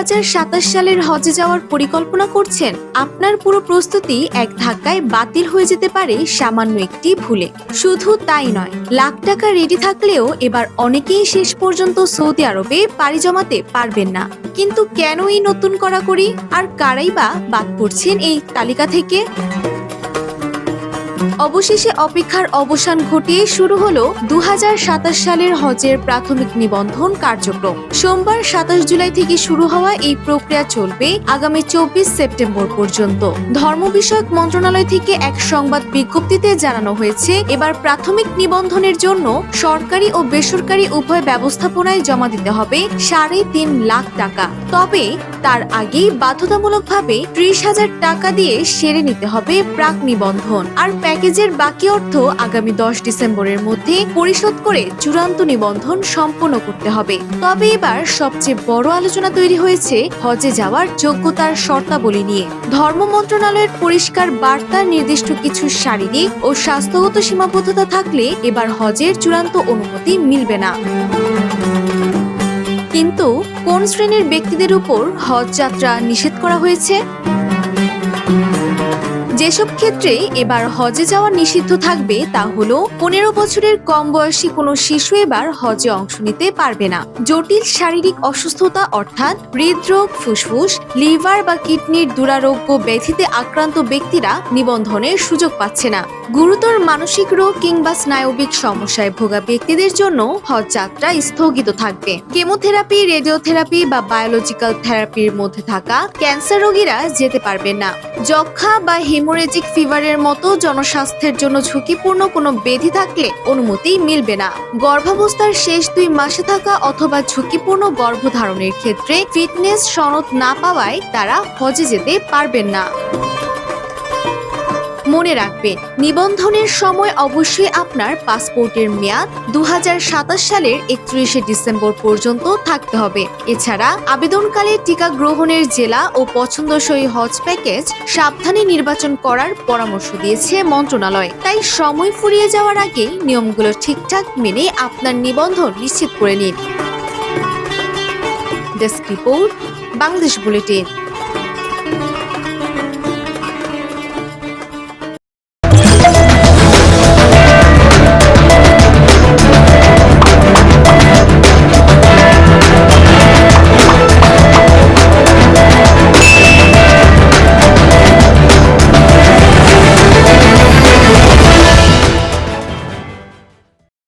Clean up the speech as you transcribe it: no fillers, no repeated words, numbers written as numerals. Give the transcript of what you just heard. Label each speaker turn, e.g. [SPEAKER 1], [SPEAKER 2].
[SPEAKER 1] 2027 সালের হজে যাওয়ার পরিকল্পনা করছেন? আপনার পুরো প্রস্তুতি এক ধাক্কায় বাতিল হয়ে যেতে পারে সামান্য একটি ভুলে। শুধু তাই নয়, লাখ টাকা রেডি থাকলেও এবার অনেকেই শেষ পর্যন্ত সৌদি আরবে পাড়ি জমাতে পারবেন না। কিন্তু কেন এই নতুন কড়াকড়ি, আর কারাই বা বাদ পড়ছেন এই তালিকা থেকে? অবশেষে অপেক্ষার অবসান ঘটিয়ে শুরু হলো 2027 সালের হজের প্রাথমিক নিবন্ধন কার্যক্রম। সোমবার 27 জুলাই থেকে শুরু হওয়া এই প্রক্রিয়া চলবে আগামী 24 সেপ্টেম্বর পর্যন্ত। ধর্ম বিষয়ক মন্ত্রণালয় থেকে এক সংবাদ বিজ্ঞপ্তিতে জানানো হয়েছে, এবার প্রাথমিক নিবন্ধনের জন্য সরকারি ও বেসরকারি উভয় ব্যবস্থাপনায় জমা দিতে হবে 3.5 লাখ টাকা। তবে তার আগেই বাধ্যতামূলকভাবে 30,000 টাকা দিয়ে সেরে নিতে হবে প্রাক নিবন্ধন। আর প্যাকেজের বাকি অর্থ আগামী 10 ডিসেম্বরের মধ্যে পরিশোধ করে চূড়ান্ত নিবন্ধন সম্পন্ন করতে হবে। তবে এবার সবচেয়ে বড় আলোচনা তৈরি হয়েছে হজে যাওয়ার যোগ্যতার শর্তাবলী নিয়ে। ধর্ম মন্ত্রণালয়ের পরিষ্কার বার্তা, নির্দিষ্ট কিছু শারীরিক ও স্বাস্থ্যগত সীমাবদ্ধতা থাকলে এবার হজের চূড়ান্ত অনুমতি মিলবে না। কিন্তু কোন শ্রেণীর ব্যক্তিদের উপর হজ যাত্রা নিষেধ করা হয়েছে? যেসব ক্ষেত্রে এবার হজে যাওয়া নিষিদ্ধ থাকবে তা হলো 15 বছরের কম বয়সী কোনো শিশু এবার হজে অংশ নিতে পারবে না। জটিল শারীরিক অসুস্থতা অর্থাৎ হৃদরোগ, ফুসফুস, লিভার বা কিডনির দুরারোগ্য ব্যাধিতে আক্রান্ত ব্যক্তিরা নিবন্ধনের সুযোগ পাচ্ছে না। গুরুতর মানসিক রোগ কিংবা স্নায়বিক সমস্যায় ভোগা ব্যক্তিদের জন্য হজ যাত্রা স্থগিত থাকবে। কেমোথেরাপি, রেডিওথেরাপি বা বায়োলজিক্যাল থেরাপির মধ্যে থাকা ক্যান্সার রোগীরা যেতে পারবেন না। যক্ষা বা হেমোরেজিক ফিভারের মতো জনস্বাস্থ্যের জন্য ঝুঁকিপূর্ণ কোনো ব্যাধি থাকলে অনুমতি মিলবে না। গর্ভাবস্থার শেষ 2 মাসে থাকা অথবা ঝুঁকিপূর্ণ গর্ভধারণের ক্ষেত্রে ফিটনেস সনদ না পাওয়ায় তারা হজে যেতে পারবেন না। মনে রাখবেন, নিবন্ধনের সময় অবশ্যই আপনার পাসপোর্টের মেয়াদ 2027 সালের 31 ডিসেম্বর পর্যন্ত থাকতে হবে। এছাড়া আবেদনকালে টিকা গ্রহণের জেলা ও পছন্দসই হজ প্যাকেজ সাবধানে নির্বাচন করার পরামর্শ দিয়েছে মন্ত্রণালয়। তাই সময় ফুরিয়ে যাওয়ার আগে নিয়মগুলো ঠিকঠাক মেনে আপনার নিবন্ধন নিশ্চিত করে নিন। Desk report, Bangladesh bulletin.